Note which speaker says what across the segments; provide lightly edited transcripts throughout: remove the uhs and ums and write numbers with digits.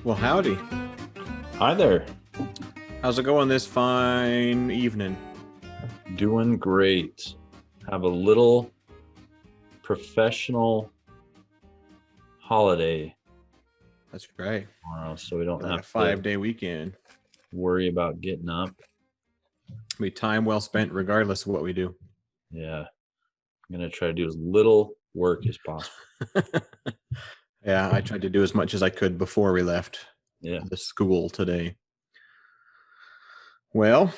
Speaker 1: Well, howdy.
Speaker 2: Hi there.
Speaker 1: How's it going this fine evening?
Speaker 2: Doing great. Have a little professional holiday
Speaker 1: That's right.
Speaker 2: tomorrow, so we don't
Speaker 1: Like a
Speaker 2: have to
Speaker 1: 5-day weekend.
Speaker 2: worry about getting up.
Speaker 1: Be time well spent regardless of what we do.
Speaker 2: Yeah, I'm gonna try to do as little work as possible.
Speaker 1: Yeah, I tried to do as much as I could before we left
Speaker 2: Yeah.
Speaker 1: the school today. Well,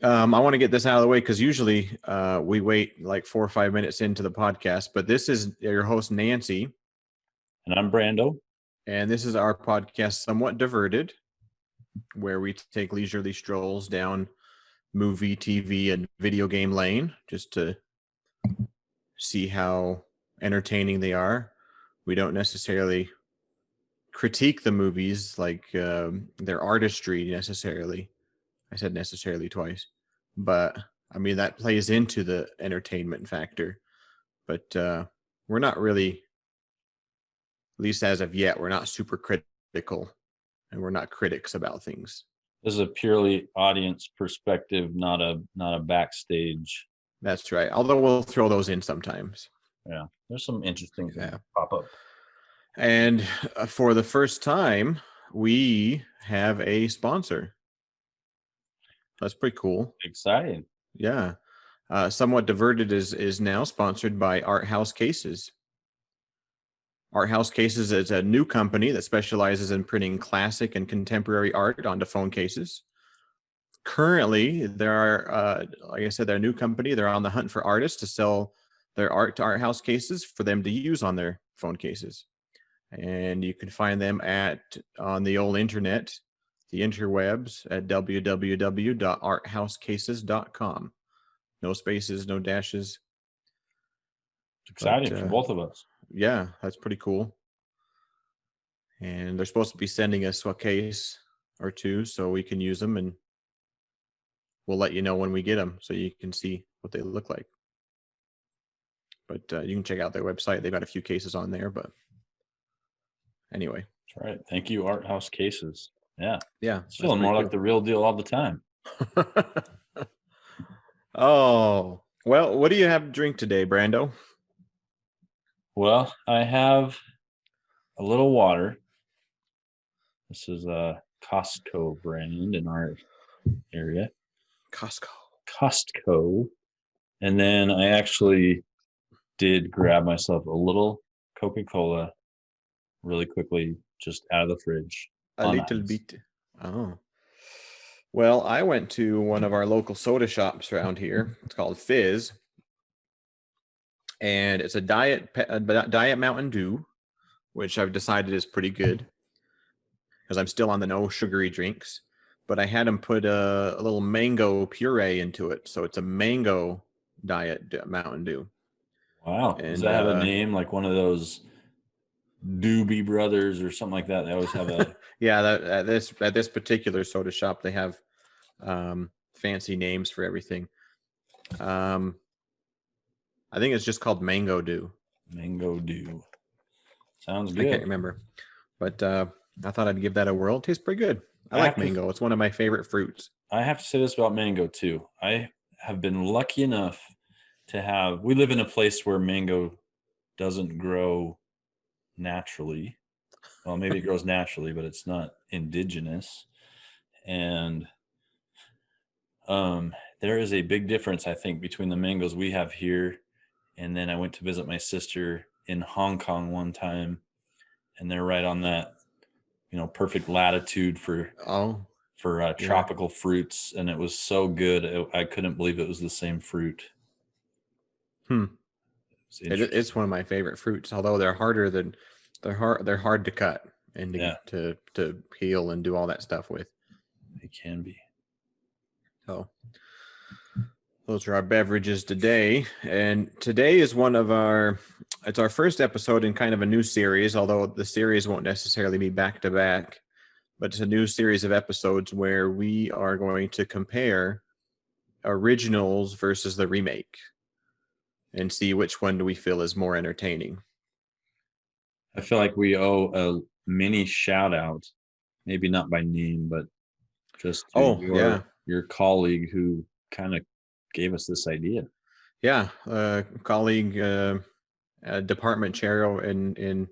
Speaker 1: I want to get this out of the way because usually we wait like 4 or 5 minutes into the podcast, but this is your host, Nancy,
Speaker 2: And I'm Brando.
Speaker 1: and this is our podcast, Somewhat Diverted, where we take leisurely strolls down movie, TV, and video game lane just to see how entertaining they are. We don't necessarily critique the movies like their artistry necessarily. I said necessarily twice, but I mean that plays into the entertainment factor. But we're not really, at least as of yet, we're not super critical, and we're not critics about things.
Speaker 2: This is a purely audience perspective, not a backstage.
Speaker 1: That's right. Although we'll throw those in sometimes.
Speaker 2: Yeah, there's some interesting things
Speaker 1: Yeah.
Speaker 2: that pop up.
Speaker 1: And for the first time, we have a sponsor. That's pretty cool.
Speaker 2: Exciting.
Speaker 1: Yeah. Somewhat Diverted is now sponsored by Art House Cases. Art House Cases is a new company that specializes in printing classic and contemporary art onto phone cases. Currently, there are, like I said, they're a new company. They're on the hunt for artists to sell their art to Art House Cases for them to use on their phone cases. And you can find them on the old internet, the interwebs at www.arthousecases.com. No spaces, no dashes.
Speaker 2: It's
Speaker 1: But
Speaker 2: exciting for both of us.
Speaker 1: yeah, that's pretty cool. And they're supposed to be sending us a case or two so we can use them, and we'll let you know when we get them so you can see what they look like. But you can check out their website. They've got a few cases on there. But anyway,
Speaker 2: That's right. Thank you, Art House Cases. Yeah,
Speaker 1: yeah,
Speaker 2: it's
Speaker 1: that's
Speaker 2: feeling more
Speaker 1: pretty
Speaker 2: like the real deal all the time.
Speaker 1: cool. Oh, well, what do you have to drink today, Brando?
Speaker 2: Well, I have a little water. This is a Costco brand in our area.
Speaker 1: Costco.
Speaker 2: Costco. And then I actually did grab myself a little Coca-Cola really quickly, just out of the fridge
Speaker 1: A
Speaker 2: on
Speaker 1: little
Speaker 2: ice.
Speaker 1: bit. Oh. Well, I went to one of our local soda shops around here. It's called Fizz, and it's a diet Mountain Dew, which I've decided is pretty good because I'm still on the no sugary drinks. But I had them put a little mango puree into it, so it's a mango diet Mountain Dew.
Speaker 2: Wow. Does
Speaker 1: And
Speaker 2: that have a name like one of those Doobie Brothers or something like that? They always have a
Speaker 1: yeah, at this particular soda shop, they have fancy names for everything. Um, I think it's just called Mango Dew.
Speaker 2: Mango Dew. Sounds
Speaker 1: I can't
Speaker 2: good.
Speaker 1: remember, but I thought I'd give that a whirl. It tastes pretty good. I
Speaker 2: I
Speaker 1: like
Speaker 2: have to
Speaker 1: mango. It's one of my favorite fruits.
Speaker 2: I have to say this about mango too. I have been lucky enough to we live in a place where mango doesn't grow naturally. Well, maybe it grows naturally, but it's not indigenous. And there is a big difference, I think, between the mangoes we have here. And then I went to visit my sister in Hong Kong one time, and they're right on that, perfect latitude for
Speaker 1: Oh, yeah.
Speaker 2: tropical fruits, and it was so good. I couldn't believe it was the same fruit.
Speaker 1: Hmm.
Speaker 2: It's
Speaker 1: It's
Speaker 2: interesting.
Speaker 1: one of my favorite fruits. Although they're hard to cut and
Speaker 2: Yeah,
Speaker 1: to peel and do all that stuff with.
Speaker 2: it can be.
Speaker 1: So those are our beverages today. And today is it's our first episode in kind of a new series, although the series won't necessarily be back to back, but it's a new series of episodes where we are going to compare originals versus the remake and see which one do we feel is more entertaining.
Speaker 2: I feel like we owe a mini shout out maybe not by name, but just to
Speaker 1: Oh, yeah.
Speaker 2: your colleague who kind of gave us this idea.
Speaker 1: Yeah. Colleague, department chair in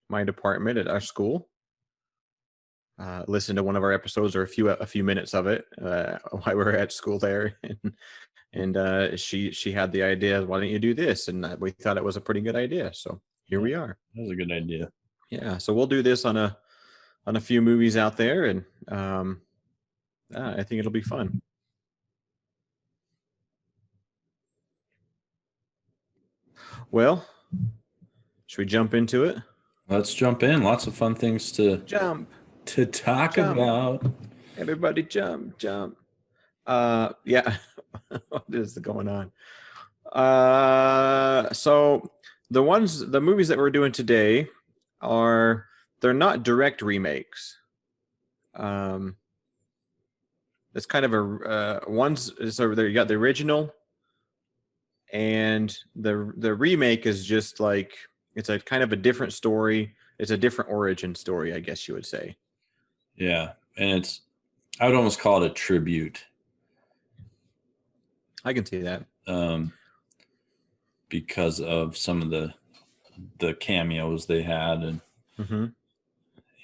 Speaker 1: my department at our school. Listened to one of our episodes or a few minutes of it while we were at school there, and she had the idea. Why don't you do this? And we thought it was a pretty good idea. So here
Speaker 2: Yeah,
Speaker 1: we are.
Speaker 2: that was a good idea.
Speaker 1: Yeah. So we'll do this on a few movies out there, and I think it'll be fun. Well, should we jump into it?
Speaker 2: Let's jump in. Lots of fun things to
Speaker 1: Jump,
Speaker 2: talk
Speaker 1: jump,
Speaker 2: about.
Speaker 1: everybody, jump, jump. Yeah. What is going on? So the movies that we're doing today they're not direct remakes. Um, it's kind of one's so there you got the original, and the remake is just like it's a kind of a different story. It's a different origin story, I guess you would say.
Speaker 2: Yeah, and I would almost call it a tribute.
Speaker 1: I can see that.
Speaker 2: Because of some of the cameos they had
Speaker 1: Mm-hmm.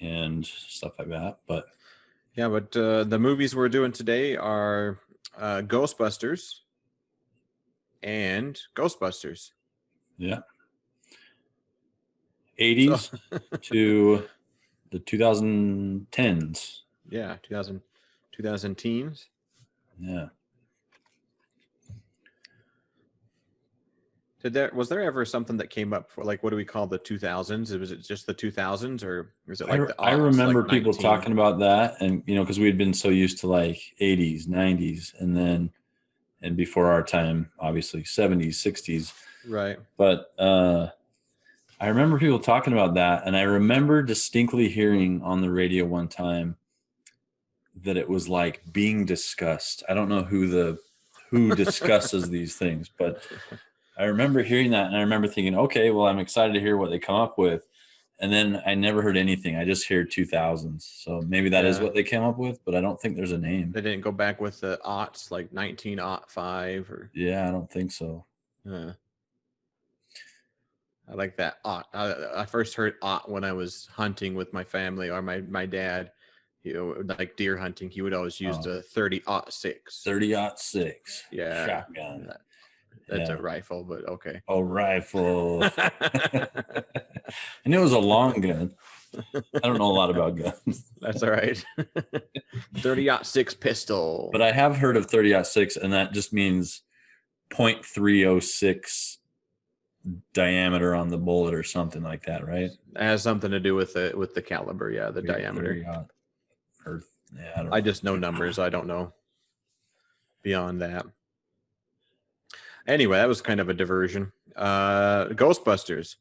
Speaker 2: and stuff like that. But
Speaker 1: Yeah, but the movies we're doing today are Ghostbusters and Ghostbusters.
Speaker 2: yeah,
Speaker 1: So
Speaker 2: 80s to the 2010s.
Speaker 1: yeah, 2000 teens.
Speaker 2: Yeah.
Speaker 1: Was there ever something that came up for like what do we call the 2000s? Was it just the 2000s or is it like the
Speaker 2: I
Speaker 1: aughts,
Speaker 2: remember
Speaker 1: like
Speaker 2: people
Speaker 1: 19?
Speaker 2: talking about that, and because we had been so used to like 80s, 90s, and before our time, obviously 70s, 60s.
Speaker 1: Right.
Speaker 2: But I remember people talking about that, and I remember distinctly hearing on the radio one time that it was like being discussed. I don't know who discusses these things, but I remember hearing that, and I remember thinking, okay, well, I'm excited to hear what they come up with. And then I never heard anything. I just hear 2000s. So maybe that is
Speaker 1: Yeah.
Speaker 2: what they came up with, but I don't think there's a name.
Speaker 1: They didn't go back with the aughts like 1905 or
Speaker 2: Yeah, I don't think so.
Speaker 1: I like that aught. I first heard aught when I was hunting with my family or my dad. Like deer hunting, he would always use the 30-06.
Speaker 2: 30-06.
Speaker 1: Yeah.
Speaker 2: Shotgun.
Speaker 1: That's
Speaker 2: Yeah.
Speaker 1: a rifle, but okay.
Speaker 2: A rifle. And it was a long gun. I don't know a lot about guns.
Speaker 1: That's all right. 30-06 pistol.
Speaker 2: But I have heard of 30-06, and that just means 0.306 diameter on the bullet or something like that, right?
Speaker 1: It has something to do with the caliber, yeah, the diameter.
Speaker 2: Or, yeah,
Speaker 1: I just know numbers. I don't know beyond that. Anyway, that was kind of a diversion. Ghostbusters.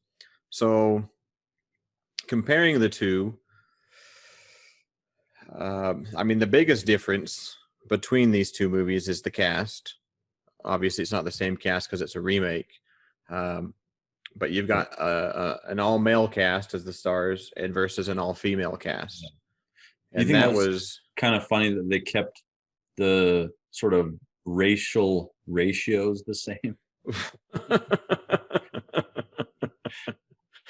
Speaker 1: So comparing the two, I mean, the biggest difference between these two movies is the cast. Obviously, it's not the same cast because it's a remake. But you've got an all-male cast as the stars and versus an all-female cast.
Speaker 2: And that was kind of funny that they kept the sort of racial ratios the same.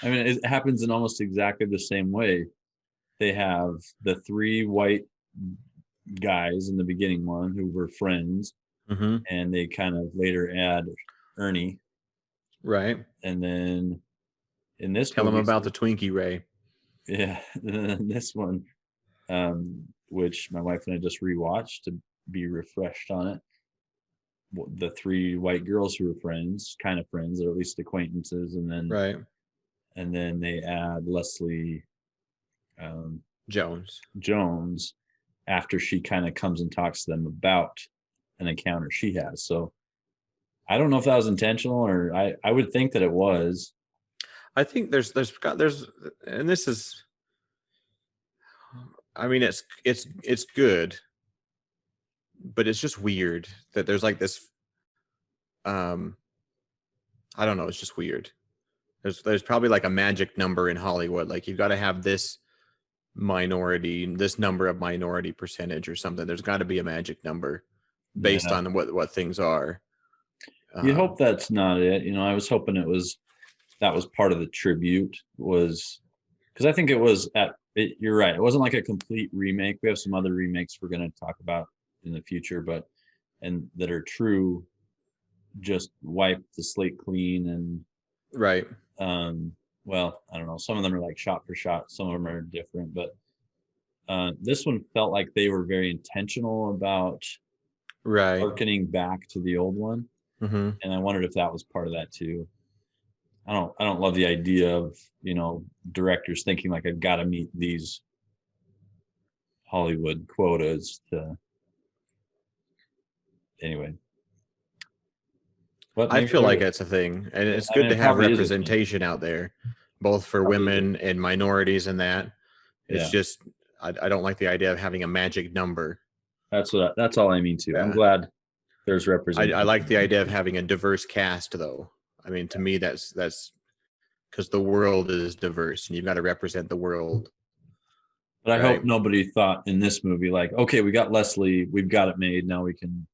Speaker 2: I mean, it happens in almost exactly the same way. They have the 3 white guys in the beginning one who were friends, and they kind of later add Ernie.
Speaker 1: Right.
Speaker 2: And then in this
Speaker 1: Tell them about the Twinkie Ray.
Speaker 2: Yeah. In this one, which my wife and I just rewatched to be refreshed on it, the 3 white girls who were friends, kind of friends, or at least acquaintances, and then
Speaker 1: right.
Speaker 2: And then they add Leslie Jones after she kind of comes and talks to them about an encounter she has. So I don't know if that was intentional, or I would think that it was.
Speaker 1: I think there's and this is, I mean, it's good, but it's just weird that there's like this, I don't know, it's just weird. There's probably like a magic number in Hollywood. Like you've got to have this minority, this number of minority percentage or something. There's got to be a magic number based
Speaker 2: Yeah.
Speaker 1: on what things are.
Speaker 2: You hope that's not it. I was hoping that was part of the tribute, was because I think it was you're right. It wasn't like a complete remake. We have some other remakes we're going to talk about in the future, and that are true, just wipe the slate clean. And
Speaker 1: Right.
Speaker 2: well, I don't know. Some of them are like shot for shot. Some of them are different, but this one felt like they were very intentional about
Speaker 1: Right.
Speaker 2: harkening back to the old one.
Speaker 1: Mm-hmm.
Speaker 2: And I wondered if that was part of that too. I don't love the idea of, directors thinking like I've got to meet these Hollywood quotas to anyway. But
Speaker 1: I
Speaker 2: maybe
Speaker 1: feel like that's a thing, and it's good to
Speaker 2: it
Speaker 1: have
Speaker 2: probably is a thing.
Speaker 1: representation out there, both for women and minorities and that. It's
Speaker 2: Yeah.
Speaker 1: just I don't like the idea of having a magic number.
Speaker 2: That's all I mean too. I'm
Speaker 1: Yeah.
Speaker 2: glad there's representation.
Speaker 1: I like the idea of having a diverse cast, though. I mean, to me, that's because the world is diverse, and you've got to represent the world.
Speaker 2: But I
Speaker 1: right?
Speaker 2: hope nobody thought in this movie like, okay, we got Leslie, we've got it made. Now we can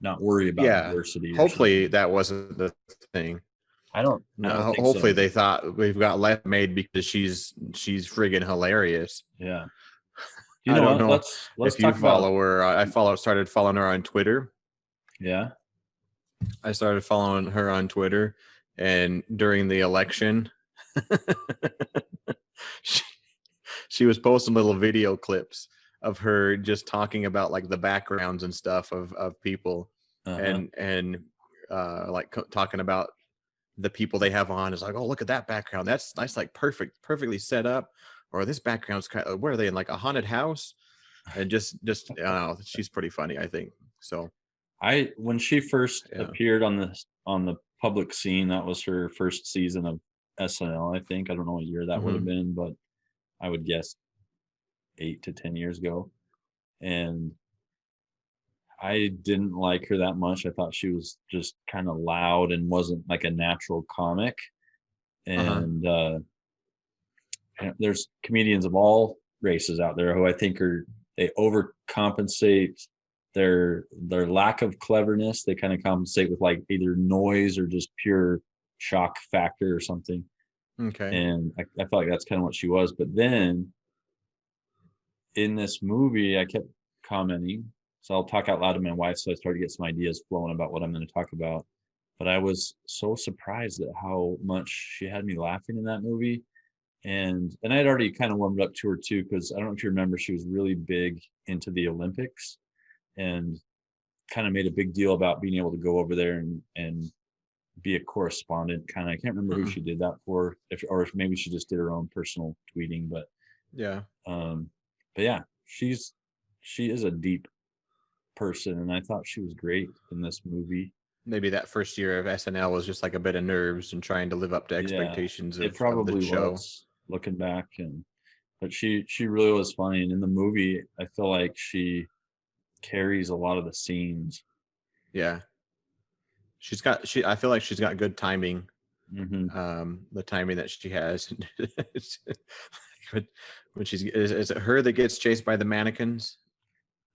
Speaker 2: not worry about diversity.
Speaker 1: Hopefully that wasn't the thing.
Speaker 2: I don't think
Speaker 1: hopefully
Speaker 2: so.
Speaker 1: They thought we've got Les made because she's friggin' hilarious.
Speaker 2: Yeah.
Speaker 1: I don't know
Speaker 2: let's
Speaker 1: if you follow her. I started following her on Twitter.
Speaker 2: Yeah.
Speaker 1: I started following her on Twitter, and during the election, she was posting little video clips of her just talking about like the backgrounds and stuff of people, and like talking about the people they have on. Is like, oh, look at that background, that's nice, like perfectly set up. Or this background's kind of, where are they, in like a haunted house? And just she's pretty funny, I think. So
Speaker 2: when she first appeared on the public scene, that was her first season of SNL, I think. I don't know what year that would have been, but I would guess 8 to 10 years ago. And I didn't like her that much. I thought she was just kind of loud and wasn't like a natural comic. And there's comedians of all races out there who I think they overcompensate their lack of cleverness. They kind of compensate with like either noise or just pure shock factor or something.
Speaker 1: Okay.
Speaker 2: And I felt like that's kind of what she was. But then in this movie, I kept commenting. So I'll talk out loud to my wife. So I started to get some ideas flowing about what I'm going to talk about. But I was so surprised at how much she had me laughing in that movie. And I had already kind of warmed up to her too, because I don't know if you remember, she was really big into the Olympics and kind of made a big deal about being able to go over there and be a correspondent. Kind of, I can't remember who she did that for, or if maybe she just did her own personal tweeting. But yeah, she is a deep person, and I thought she was great in this movie.
Speaker 1: Maybe that first year of SNL was just like a bit of nerves and trying to live up to expectations of the show. Was,
Speaker 2: looking back, but she really was funny. And in the movie, I feel like she carries a lot of the scenes.
Speaker 1: Yeah, I feel like she's got good timing. The timing that she has. When is it her that gets chased by the mannequins?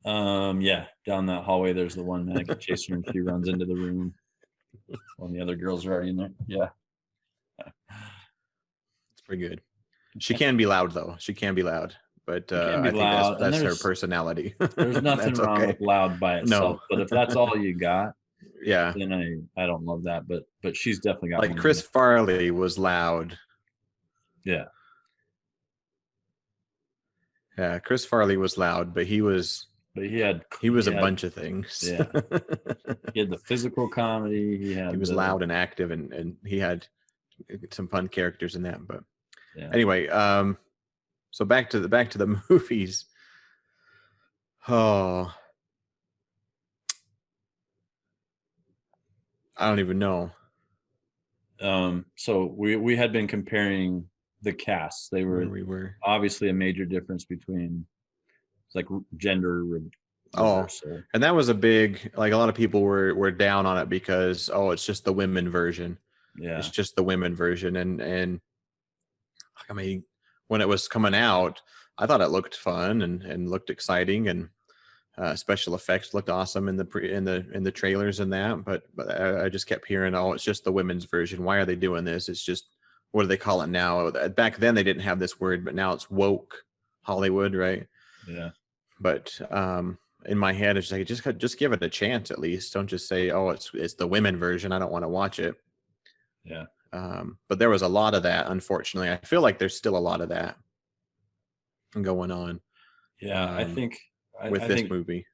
Speaker 2: Yeah, down that hallway there's the one mannequin chasing her, and she runs into the room when the other girls are already in there. Yeah.
Speaker 1: It's pretty good. She can be loud though. She can be loud, but I think that's her personality.
Speaker 2: There's nothing wrong with loud by itself. But if that's all you got, then I don't love that. But she's definitely got,
Speaker 1: like, Chris Farley was loud.
Speaker 2: Yeah.
Speaker 1: Yeah, Chris Farley was loud, but he was a bunch of things.
Speaker 2: Yeah. He had the physical comedy. He
Speaker 1: was loud and active, and he had some fun characters in that. But anyway, so back to the movies. Oh, I don't even know.
Speaker 2: So we had been comparing the casts. We were obviously a major difference between like gender reversal.
Speaker 1: And that was a big, like, a lot of people were down on it because it's just the women version.
Speaker 2: Yeah,
Speaker 1: it's just the women version. And I mean, when it was coming out, I thought it looked fun and looked exciting, and special effects looked awesome in the trailers and that. But I just kept hearing, oh, it's just the women's version. Why are they doing this? It's just, what do they call it now? Back then they didn't have this word, but now it's woke Hollywood, right?
Speaker 2: Yeah.
Speaker 1: But in my head, it's like, just give it a chance at least. Don't just say, oh, it's the women version, I don't want to watch it.
Speaker 2: Yeah.
Speaker 1: But there was a lot of that, unfortunately. I feel like there's still a lot of that going on
Speaker 2: Yeah.
Speaker 1: with
Speaker 2: I
Speaker 1: this
Speaker 2: think
Speaker 1: movie.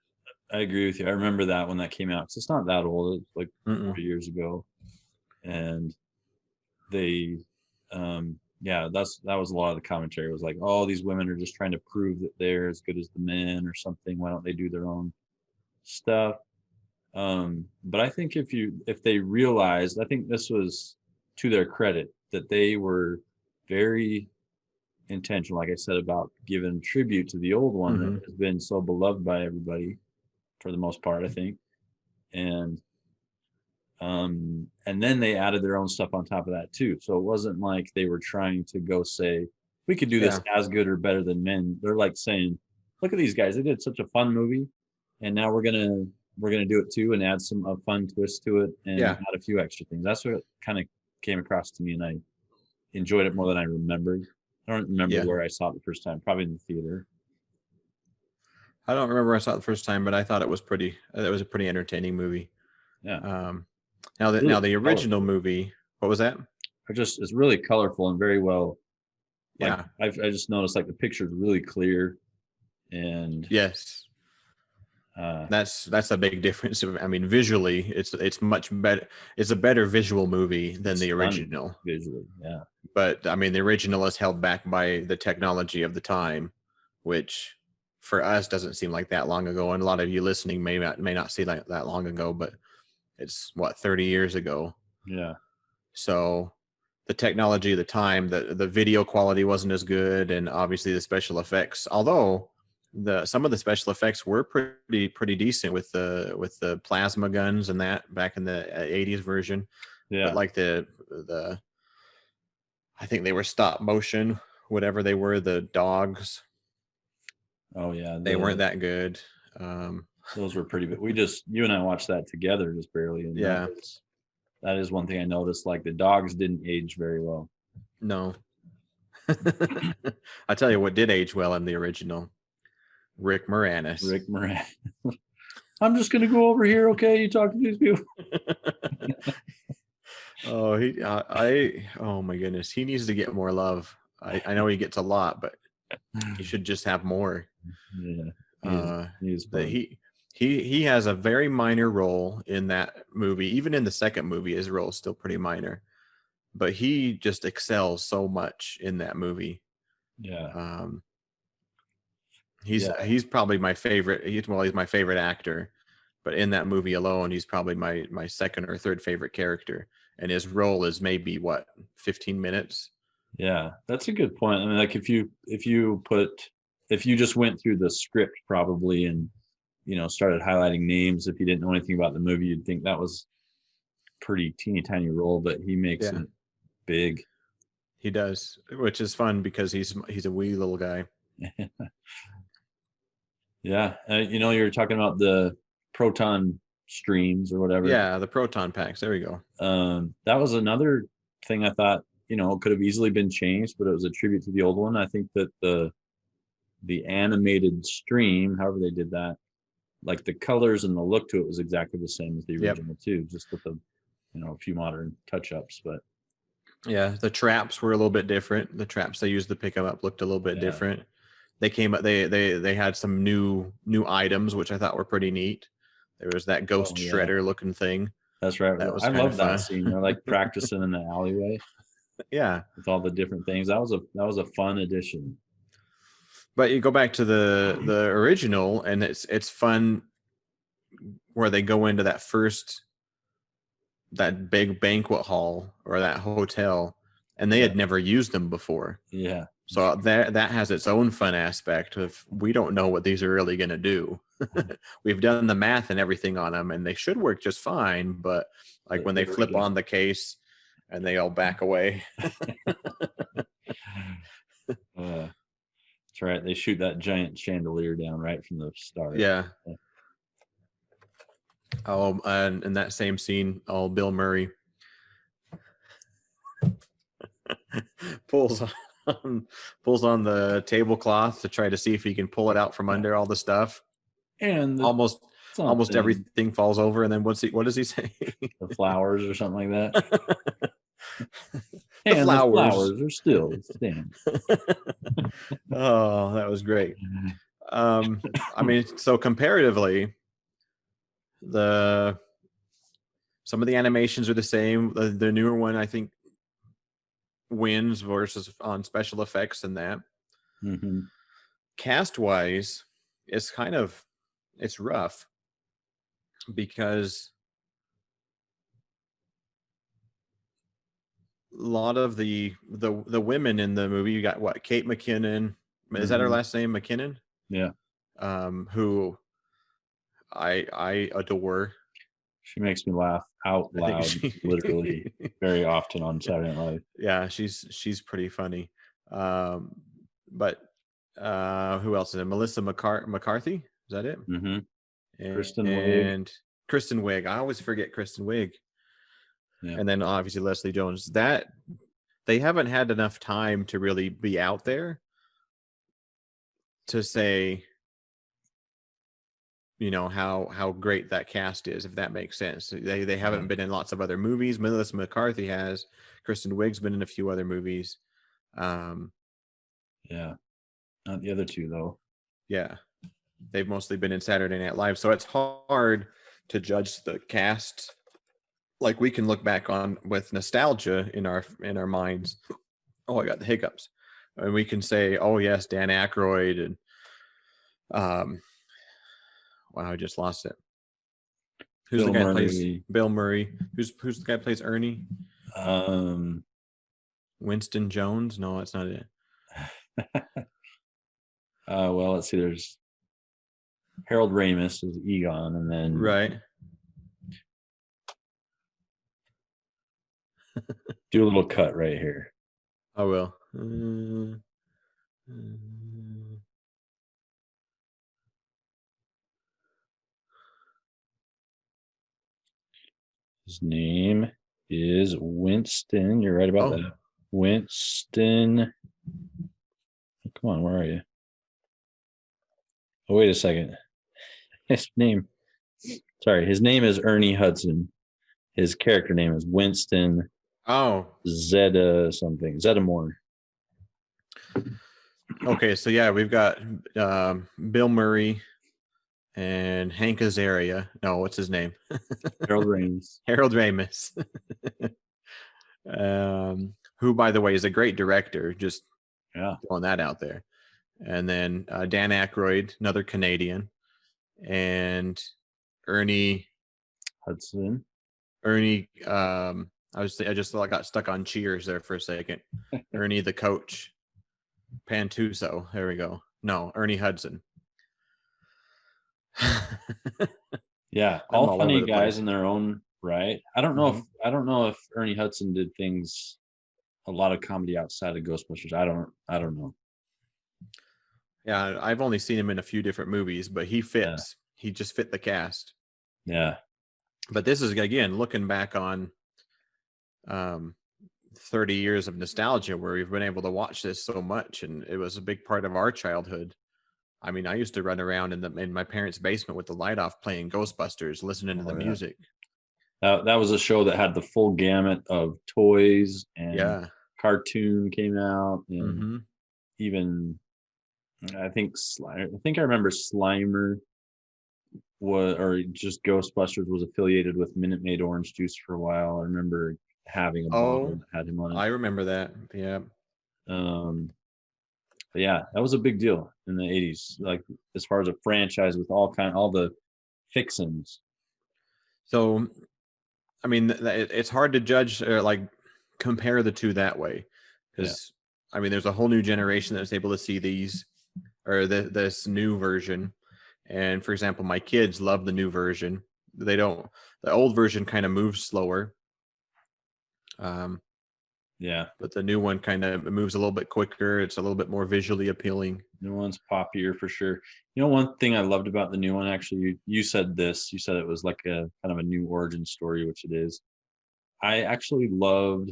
Speaker 2: I agree with you. I remember that when that came out, 'cause it's not that old. It's like
Speaker 1: Mm-mm.
Speaker 2: 4 years ago. And they, yeah, that was a lot of the commentary was like, oh, these women are just trying to prove that they're as good as the men or something. Why don't they do their own stuff? But I think if they realized, I think this was to their credit that they were very intentional, like I said, about giving tribute to the old one that
Speaker 1: Mm-hmm.
Speaker 2: has been so beloved by everybody for the most part, I think. And and then they added their own stuff on top of that too. So it wasn't like they were trying to go say, we could do this
Speaker 1: Yeah.
Speaker 2: as good or better than men. They're like saying, look at these guys, they did such a fun movie, and now we're gonna do it too and add some a fun twist to it and
Speaker 1: Yeah.
Speaker 2: add a few extra things. That's what kind of came across to me, and I enjoyed it more than I remembered. I don't remember
Speaker 1: Yeah.
Speaker 2: where I saw it the first time, probably in the theater.
Speaker 1: I don't remember I saw it the first time, but I thought it was a pretty entertaining movie.
Speaker 2: Yeah,
Speaker 1: Um, now
Speaker 2: really
Speaker 1: the original
Speaker 2: colorful.
Speaker 1: movie, what was that?
Speaker 2: It's really colorful and very well. Like
Speaker 1: Yeah.
Speaker 2: I just noticed like the picture's really clear and
Speaker 1: Yes.
Speaker 2: uh,
Speaker 1: That's a big difference. I mean, visually, it's much better. It's a better visual movie than
Speaker 2: it's
Speaker 1: the
Speaker 2: stunning
Speaker 1: original.
Speaker 2: visually. Yeah,
Speaker 1: But I mean, the original is held back by the technology of the time, which for us doesn't seem like that long ago. And a lot of you listening may not see like that long ago, but it's what, 30 years ago.
Speaker 2: yeah,
Speaker 1: So the technology of the time, the video quality wasn't as good, and obviously the special effects, although some of the special effects were pretty decent with the plasma guns and that back in the 80s version. But
Speaker 2: yeah.
Speaker 1: like the I think they were stop motion, whatever they were, the dogs,
Speaker 2: Oh yeah,
Speaker 1: they weren't that good.
Speaker 2: those were pretty big. You and I watched that together just barely, and
Speaker 1: Yeah,
Speaker 2: that is one thing I noticed. Like the dogs didn't age very well.
Speaker 1: no. I tell you what did age well in the original, Rick Moranis.
Speaker 2: Rick Moran. I'm just gonna go over here. Okay, you talk to these people.
Speaker 1: Oh, oh my goodness, he needs to get more love. I know he gets a lot, but he should just have more.
Speaker 2: Yeah,
Speaker 1: Uh,
Speaker 2: he is
Speaker 1: that
Speaker 2: fun.
Speaker 1: he has a very minor role in that movie. Even in the second movie, his role is still pretty minor, but he just excels so much in that movie.
Speaker 2: Yeah,
Speaker 1: Um,
Speaker 2: yeah,
Speaker 1: he's probably my favorite. He's my favorite actor, but in that movie alone, he's probably my second or third favorite character. And his role is maybe what, 15 minutes.
Speaker 2: yeah. That's a good point. I mean, like if you just went through the script probably and started highlighting names, if you didn't know anything about the movie, you'd think that was pretty teeny tiny role, but he makes
Speaker 1: Yeah,
Speaker 2: it big.
Speaker 1: he does, which is fun because he's a wee little guy.
Speaker 2: Yeah, you were talking about the proton streams or whatever.
Speaker 1: Yeah, the proton packs. There we go.
Speaker 2: That was another thing I thought could have easily been changed, but it was a tribute to the old one. I think that the animated stream, however they did that, like the colors and the look to it was exactly the same as the
Speaker 1: Yep.
Speaker 2: original too, just with a few modern touch ups. But
Speaker 1: Yeah, the traps were a little bit different. The traps they used to pick 'em up looked a little bit
Speaker 2: yeah,
Speaker 1: different. They had some new items which I thought were pretty neat. There was that ghost
Speaker 2: oh yeah,
Speaker 1: shredder looking thing.
Speaker 2: that's right.
Speaker 1: That was
Speaker 2: I
Speaker 1: kind of
Speaker 2: love that
Speaker 1: fun.
Speaker 2: scene. They're like practicing in the alleyway
Speaker 1: Yeah.
Speaker 2: with all the different things. That was a fun addition.
Speaker 1: But you go back to the original, and it's fun where they go into that big banquet hall or that hotel, and they
Speaker 2: Yeah,
Speaker 1: had never used them before.
Speaker 2: yeah,
Speaker 1: So that has its own fun aspect of, we don't know what these are really going to do. We've done the math and everything on them, and they should work just fine. But like
Speaker 2: but
Speaker 1: when they
Speaker 2: here we
Speaker 1: flip
Speaker 2: go.
Speaker 1: on the case and they all back away.
Speaker 2: Uh, That's right. They shoot that giant chandelier down right from the start.
Speaker 1: Yeah. Oh, and in that same scene, Bill Murray pulls on pulls on the tablecloth to try to see if he can pull it out from under all the stuff.
Speaker 2: And the
Speaker 1: Almost
Speaker 2: something,
Speaker 1: everything falls over, and then what does he say?
Speaker 2: the flowers or something like that.
Speaker 1: The
Speaker 2: And the
Speaker 1: flowers.
Speaker 2: flowers are still standing.
Speaker 1: Oh, that was great. I mean, so comparatively, some of the animations are the same. The newer one, I think, wins versus on special effects and that.
Speaker 2: Mm-hmm.
Speaker 1: Cast wise, it's rough because a lot of the women in the movie, you got what, Kate McKinnon, is that her
Speaker 2: Mm-hmm.
Speaker 1: last name, McKinnon?
Speaker 2: Yeah.
Speaker 1: Who I adore.
Speaker 2: She makes me laugh out
Speaker 1: I think
Speaker 2: loud, literally, very often on Saturday Night Live.
Speaker 1: Yeah, she's pretty funny. But who else is it? Melissa McCarthy, is that it?
Speaker 2: Mm-hmm. Kristen Wiig.
Speaker 1: And Kristen Wiig. I always forget Kristen Wiig.
Speaker 2: Yeah.
Speaker 1: And then obviously Leslie Jones. That they haven't had enough time to really be out there to say, how great that cast is, if that makes sense. They haven't been in lots of other movies. Melissa McCarthy has. Kristen Wiig's been in a few other movies.
Speaker 2: Yeah. Not the other two though.
Speaker 1: Yeah. They've mostly been in Saturday Night Live, so it's hard to judge the cast. Like, we can look back on with nostalgia in our minds. Oh, I got the hiccups, and we can say, "Oh yes, Dan Aykroyd," and wow, I just lost it. Who's
Speaker 2: Bill
Speaker 1: the guy that plays
Speaker 2: Murray.
Speaker 1: Bill Murray? Who's the guy that plays Ernie? Winston Jones? No, that's not it.
Speaker 2: Well, let's see. There's Harold Ramis is Egon, and then
Speaker 1: Right.
Speaker 2: do a little cut right here.
Speaker 1: I will.
Speaker 2: His name is Winston. You're right about that. Winston. Come on, where are you? Oh, wait a second. His name is Ernie Hudson. His character name is Winston Zeddemore.
Speaker 1: Okay, so yeah, we've got Bill Murray and Hank Azaria. No, what's his name?
Speaker 2: Harold Ramis.
Speaker 1: Harold Ramis. Who, by the way, is a great director. Just throwing that out there. And then Dan Aykroyd, another Canadian, and Ernie
Speaker 2: Hudson.
Speaker 1: I just thought I got stuck on Cheers there for a second. Ernie the coach, Pantuso. There we go. No, Ernie Hudson.
Speaker 2: Yeah, all funny guys in their own right. I don't know if Ernie Hudson did a lot of comedy outside of Ghostbusters. I don't know.
Speaker 1: Yeah, I've only seen him in a few different movies, but he fits. Yeah. He just fit the cast.
Speaker 2: Yeah.
Speaker 1: But this is, again, looking back on 30 years of nostalgia where we've been able to watch this so much, and it was a big part of our childhood. I mean, I used to run around in my parents' basement with the light off playing Ghostbusters, listening to the music.
Speaker 2: That was a show that had the full gamut of toys, and cartoon came out, and even I think I remember Slimer or just Ghostbusters was affiliated with Minute Maid orange juice for a while. I remember having a bottle that had him on it.
Speaker 1: I remember that. Yeah.
Speaker 2: But yeah, that was a big deal in the 80s, like as far as a franchise with all the fixins.
Speaker 1: So, I mean, it's hard to judge or like compare the two that way, because I mean, there's a whole new generation that's able to see these or this new version. And for example, my kids love the new version. The old version kind of moves slower. But the new one kind of moves a little bit quicker. It's a little bit more visually appealing.
Speaker 2: New one's poppier for sure. You know, one thing I loved about the new one, actually, you said this. You said it was like a kind of a new origin story, which it is. I actually loved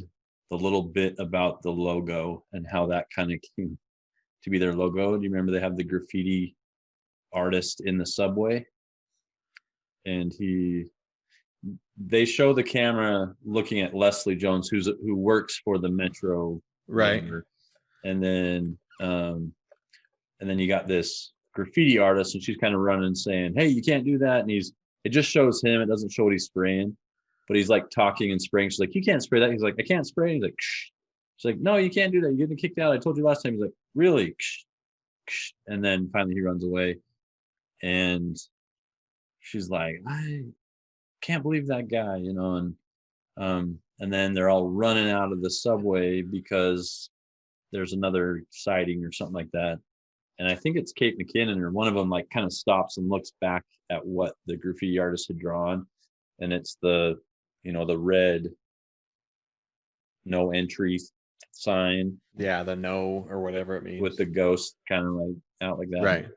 Speaker 2: the little bit about the logo and how that kind of came to be their logo. Do you remember they have the graffiti artist in the subway, and they show the camera looking at Leslie Jones, who works for the Metro
Speaker 1: Right.
Speaker 2: whatever, and then you got this graffiti artist, and she's kind of running saying, "Hey, you can't do that." And it just shows him. It doesn't show what he's spraying, but he's like talking and spraying. She's like, "You can't spray that." He's like, "I can't spray." He's like, "Shh." She's like, "No, you can't do that. You're getting kicked out. I told you last time." He's like, "Really?" Shh, shh. And then finally he runs away, and she's like, "I can't believe that guy," and then they're all running out of the subway because there's another sighting or something like that. And I think it's Kate McKinnon or one of them like kind of stops and looks back at what the graffiti artist had drawn, and it's the red no entry sign.
Speaker 1: Yeah, the no or whatever it means.
Speaker 2: With the ghost kind of like out like that.
Speaker 1: Right.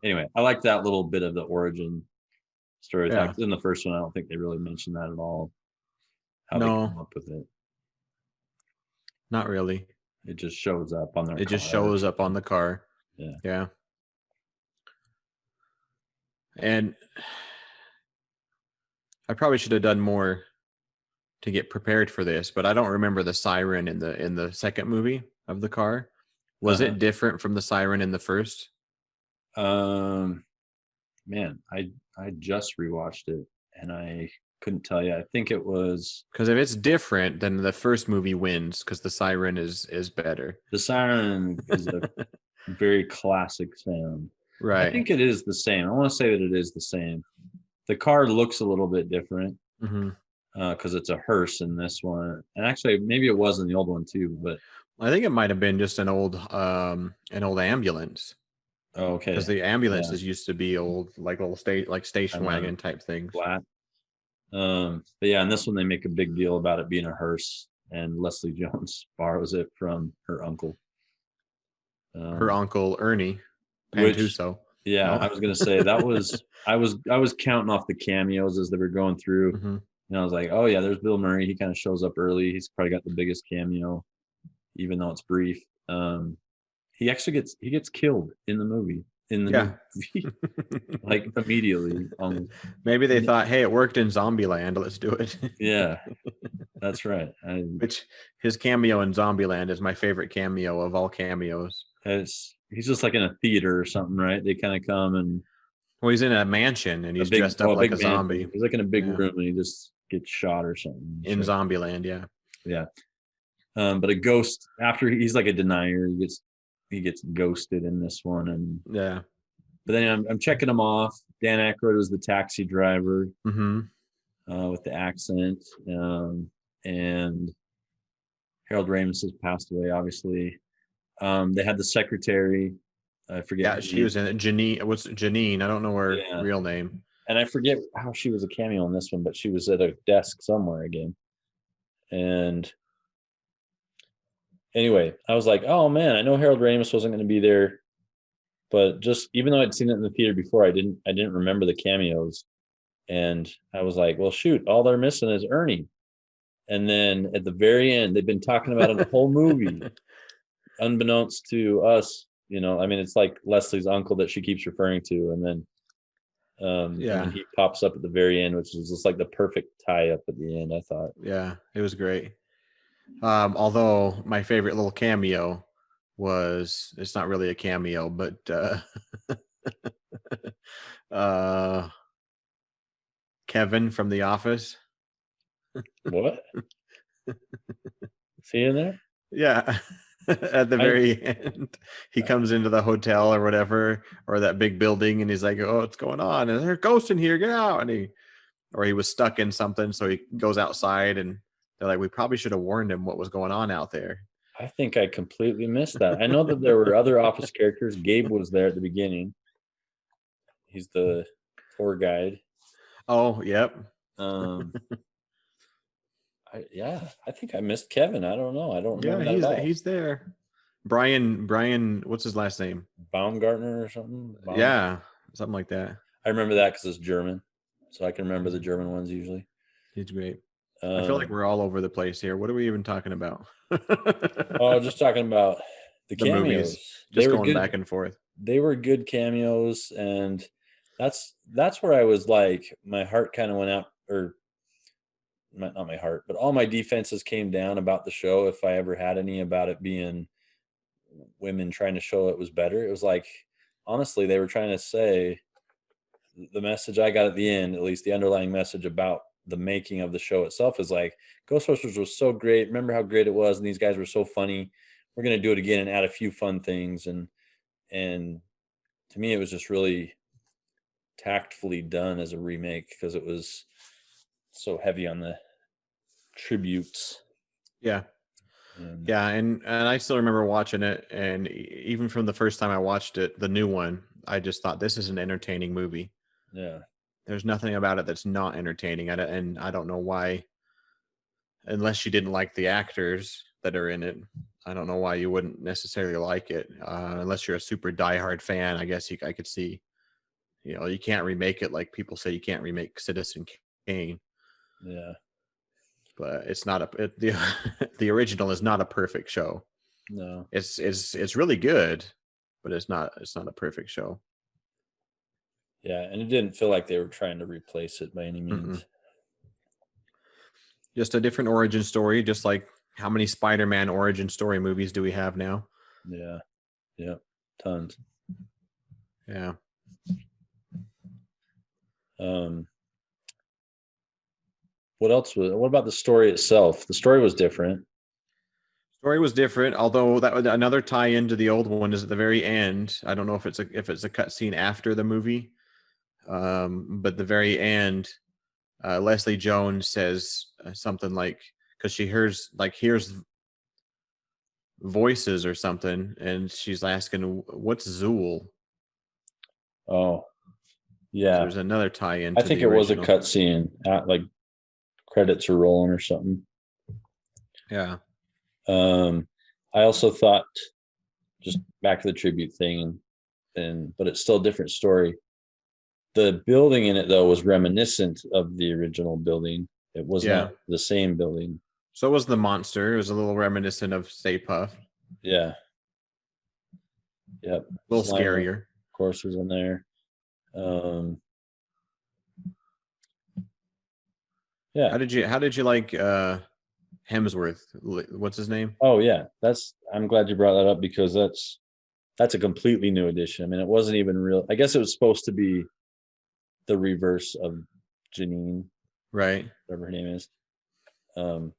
Speaker 2: Anyway, I like that little bit of the origin story.
Speaker 1: Yeah.
Speaker 2: In the first one, I don't think they really mentioned that at all. How they
Speaker 1: No,
Speaker 2: come up with it.
Speaker 1: not really.
Speaker 2: It just shows up on their
Speaker 1: It just
Speaker 2: car.
Speaker 1: shows up on the car.
Speaker 2: Yeah.
Speaker 1: Yeah. And I probably should have done more to get prepared for this, but I don't remember the siren in the second movie of the car. Was it different from the siren in the first?
Speaker 2: Man, I just rewatched it and I couldn't tell you. I think it was,
Speaker 1: because if it's different, then the first movie wins because the siren is better.
Speaker 2: the siren is a very classic sound.
Speaker 1: Right.
Speaker 2: I think it is the same. I want to say that it is the same. The car looks a little bit different because it's a hearse in this one, and actually maybe it was in the old one too. But
Speaker 1: I think it might have been just an old ambulance.
Speaker 2: Oh, okay.
Speaker 1: Because the ambulances used to be old, like little station wagon type things.
Speaker 2: Flat. But yeah, in this one they make a big deal about it being a hearse, and Leslie Jones borrows it from her uncle.
Speaker 1: Her uncle Ernie Pantuso.
Speaker 2: Yeah, no? I was gonna say that was I was counting off the cameos as they were going through, and I was like, oh yeah, there's Bill Murray. He kind of shows up early. He's probably got the biggest cameo, even though it's brief. He actually gets killed in the movie. Movie, like immediately.
Speaker 1: Maybe they thought, hey, it worked in Zombieland. Let's do it.
Speaker 2: Yeah, that's right.
Speaker 1: Which his cameo in Zombieland is my favorite cameo of all cameos.
Speaker 2: He's just like in a theater or something, right? They kind of come and.
Speaker 1: Well, he's in a mansion and he's dressed up like a zombie.
Speaker 2: He's like in a big room and he just gets shot or something.
Speaker 1: In Zombieland, yeah.
Speaker 2: Yeah. But a ghost, after he's like a denier, he gets ghosted in this one, and
Speaker 1: yeah.
Speaker 2: But then I'm checking him off. Dan Aykroyd was the taxi driver with the accent, and Harold Ramis has passed away. Obviously, they had the secretary. I forget.
Speaker 1: Yeah, she was in it. Janine. What's Janine? I don't know her real name.
Speaker 2: And I forget how she was a cameo in this one, but she was at a desk somewhere again. And anyway, I was like, oh man, I know Harold Ramis wasn't going to be there, but just even though I'd seen it in the theater before, I didn't remember the cameos. And I was like, well, shoot, all they're missing is Ernie. And then at the very end, they've been talking about it the whole movie, unbeknownst to us. I mean, it's like Leslie's uncle that she keeps referring to, and then and then he pops up at the very end, which is just like the perfect tie up at the end, I thought.
Speaker 1: Yeah, it was great. Although my favorite little cameo was, it's not really a cameo, but Kevin from The Office.
Speaker 2: What? See in there?
Speaker 1: Yeah. At the very end, he comes into the hotel or whatever, or that big building, and he's like, oh, what's going on? And there's a ghost in here, get out. And he was stuck in something, so he goes outside, and they're like, we probably should have warned him what was going on out there.
Speaker 2: I think I completely missed that. I know that there were other Office characters. Gabe was there at the beginning. He's the tour guide.
Speaker 1: Oh, yep.
Speaker 2: I think I missed Kevin. I don't know. I don't remember that at all.
Speaker 1: He's there. Brian, what's his last name?
Speaker 2: Baumgartner or something.
Speaker 1: Yeah, something like that.
Speaker 2: I remember that because it's German, so I can remember the German ones usually.
Speaker 1: He's great. I feel like we're all over the place here. What are we even talking about?
Speaker 2: Oh, just talking about the
Speaker 1: The movies,
Speaker 2: cameos. They
Speaker 1: just
Speaker 2: were
Speaker 1: going
Speaker 2: good.
Speaker 1: back and forth.
Speaker 2: They were good cameos, and that's where I was like, my heart kind of went out, or not my heart, but all my defenses came down about the show, if I ever had any, about it being women trying to show it was better. It was like, honestly, they were trying to say, the message I got at the end, at least the underlying message about the making of the show itself, is like, Ghostbusters was so great. Remember how great it was, and these guys were so funny. We're gonna do it again and add a few fun things. And to me, it was just really tactfully done as a remake because it was so heavy on the tributes.
Speaker 1: Yeah.
Speaker 2: And
Speaker 1: Yeah, and I still remember watching it, and even from the first time I watched it, the new one, I just thought this is an entertaining movie.
Speaker 2: yeah,
Speaker 1: There's nothing about it that's not entertaining, and I don't know why, unless you didn't like the actors that are in it. I don't know why you wouldn't necessarily like it, unless you're a super diehard fan. I guess I could see, you can't remake it like people say you can't remake Citizen Kane,
Speaker 2: yeah,
Speaker 1: but it's not the the original is not a perfect show.
Speaker 2: no,
Speaker 1: It's really good, but it's not a perfect show.
Speaker 2: yeah, and it didn't feel like they were trying to replace it by any
Speaker 1: Mm-mm.
Speaker 2: means.
Speaker 1: Just a different origin story, just like how many Spider-Man origin story movies do we have now?
Speaker 2: Yeah, yeah, tons.
Speaker 1: Yeah.
Speaker 2: Um, what else was? What about the story itself? The story was different.
Speaker 1: Story was different, although that was another tie into the old one is at the very end. I don't know if it's a cut scene after the movie, but the very end, Leslie Jones says something like, because she hears voices or something, and she's asking, "What's Zool?"
Speaker 2: Oh,
Speaker 1: So
Speaker 2: yeah.
Speaker 1: there's another tie
Speaker 2: I
Speaker 1: into
Speaker 2: think
Speaker 1: the
Speaker 2: it was a
Speaker 1: original.
Speaker 2: cutscene. Like credits are rolling or something.
Speaker 1: Yeah,
Speaker 2: Um, I also thought, just back to the tribute thing, and but it's still a different story. The building in it though was reminiscent of the original building. It was
Speaker 1: yeah.
Speaker 2: not the same building.
Speaker 1: So was the monster. It was a little reminiscent of Stay Puft,
Speaker 2: Yeah. Yep.
Speaker 1: a little
Speaker 2: Slime, of
Speaker 1: scarier.
Speaker 2: course, was in there. Um, yeah.
Speaker 1: How did you like Hemsworth? What's his name?
Speaker 2: Oh yeah. I'm glad you brought that up because that's a completely new edition. I mean, it wasn't even real. I guess it was supposed to be the reverse of Janine,
Speaker 1: Right.
Speaker 2: whatever her name is. Um,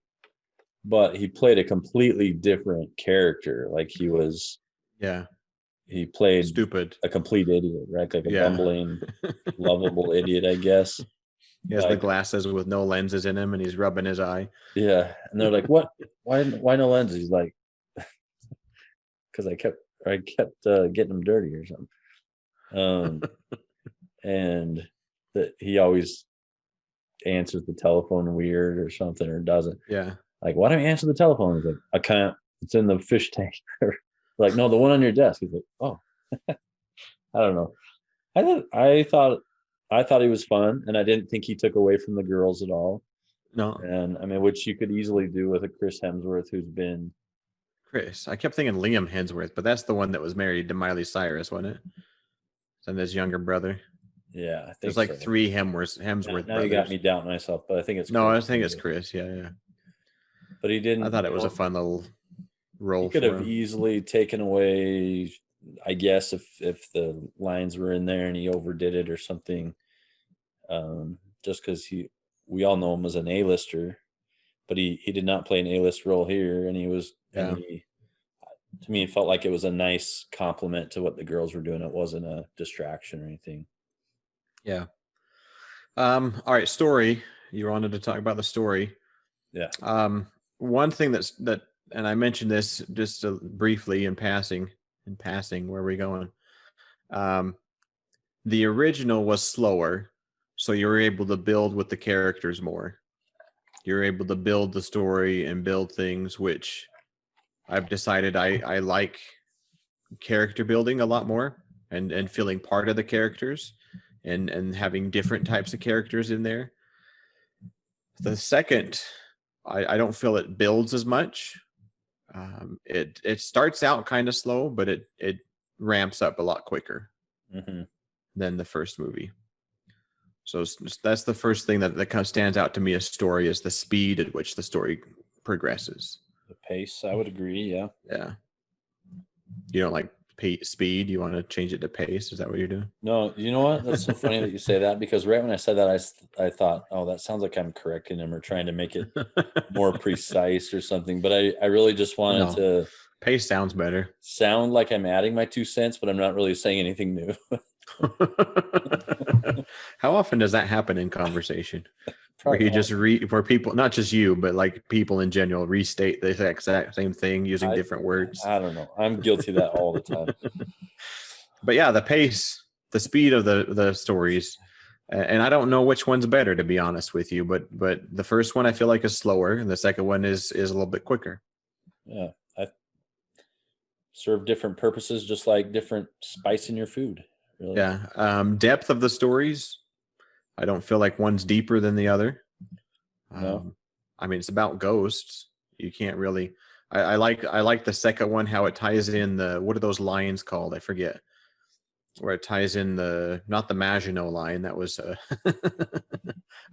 Speaker 2: but he played a completely different character. Like
Speaker 1: Yeah.
Speaker 2: he played
Speaker 1: Stupid.
Speaker 2: a complete idiot, right? Like a
Speaker 1: Yeah.
Speaker 2: bumbling, lovable idiot, I guess.
Speaker 1: He has the
Speaker 2: Like,
Speaker 1: glasses with no lenses in him, and he's rubbing his eye.
Speaker 2: yeah. And they're like, "What? Why no lenses?" He's like, "Because I kept getting them dirty or something." Um, and that he always answers the telephone weird or something, or doesn't.
Speaker 1: Yeah.
Speaker 2: Like, why don't you answer the telephone? He's like, I can't. It's in the fish tank. Like, no, the one on your desk. He's like, oh, I don't know. I thought he was fun, and I didn't think he took away from the girls at all.
Speaker 1: No,
Speaker 2: And I mean, which you could easily do with a Chris Hemsworth who's been,
Speaker 1: Chris. I kept thinking Liam Hemsworth, but that's the one that was married to Miley Cyrus, wasn't it? And his younger brother.
Speaker 2: yeah, I
Speaker 1: There's
Speaker 2: think
Speaker 1: like
Speaker 2: so.
Speaker 1: three
Speaker 2: Now,
Speaker 1: Hemsworth
Speaker 2: now you got
Speaker 1: brothers.
Speaker 2: me doubting myself, but I think it's
Speaker 1: No,
Speaker 2: Chris.
Speaker 1: I think it's Chris. Yeah, yeah.
Speaker 2: But he
Speaker 1: I
Speaker 2: didn't,
Speaker 1: thought it was a fun little
Speaker 2: he
Speaker 1: role
Speaker 2: could
Speaker 1: for
Speaker 2: have
Speaker 1: him.
Speaker 2: easily taken away, I guess, if the lines were in there and he overdid it or something. Just because we all know him as an A-lister, but he did not play an A-list role here, and
Speaker 1: Yeah,
Speaker 2: he, to me, it felt like it was a nice compliment to what the girls were doing. It wasn't a distraction or anything.
Speaker 1: yeah. All right, story. You wanted to talk about the story.
Speaker 2: Yeah.
Speaker 1: Um, One thing and I mentioned this just briefly in passing, where are we going? Um, the original was slower, so you were able to build with the characters more. You're able to build the story and build things, which I've decided I like character building a lot more and feeling part of the characters and having different types of characters in there. The second, I don't feel it builds as much. It starts out kind of slow, but it ramps up a lot quicker
Speaker 2: Mm-hmm.
Speaker 1: than the first movie. So that's the first thing that kind of stands out to me as story is the speed at which the story progresses.
Speaker 2: The pace, I would agree. Yeah.
Speaker 1: Yeah. You don't like speed. You want to change it to pace. Is that what you're doing?
Speaker 2: No, you know what? That's so funny that you say that, because right when I said that, I thought, oh, that sounds like I'm correcting him or trying to make it more precise or something. But I really just wanted
Speaker 1: No,
Speaker 2: to
Speaker 1: pace sounds better.
Speaker 2: sound like I'm adding my 2 cents, but I'm not really saying anything new.
Speaker 1: How often does that happen in conversation? Where
Speaker 2: Probably
Speaker 1: you
Speaker 2: all.
Speaker 1: just where people, not just you, but like people in general, restate the exact same thing using different words.
Speaker 2: I don't know. I'm guilty of that all the time.
Speaker 1: But yeah, the pace, the speed of the stories, and I don't know which one's better, to be honest with you. But the first one I feel like is slower, and the second one is a little bit quicker.
Speaker 2: Yeah. I serve different purposes, just like different spice in your food. Really.
Speaker 1: Yeah, depth of the stories, I don't feel like one's deeper than the other.
Speaker 2: No.
Speaker 1: I mean, it's about ghosts. You can't really. I like the second one, how it ties in the, what are those lines called? I forget. Where it ties in the, not the Maginot Line, that was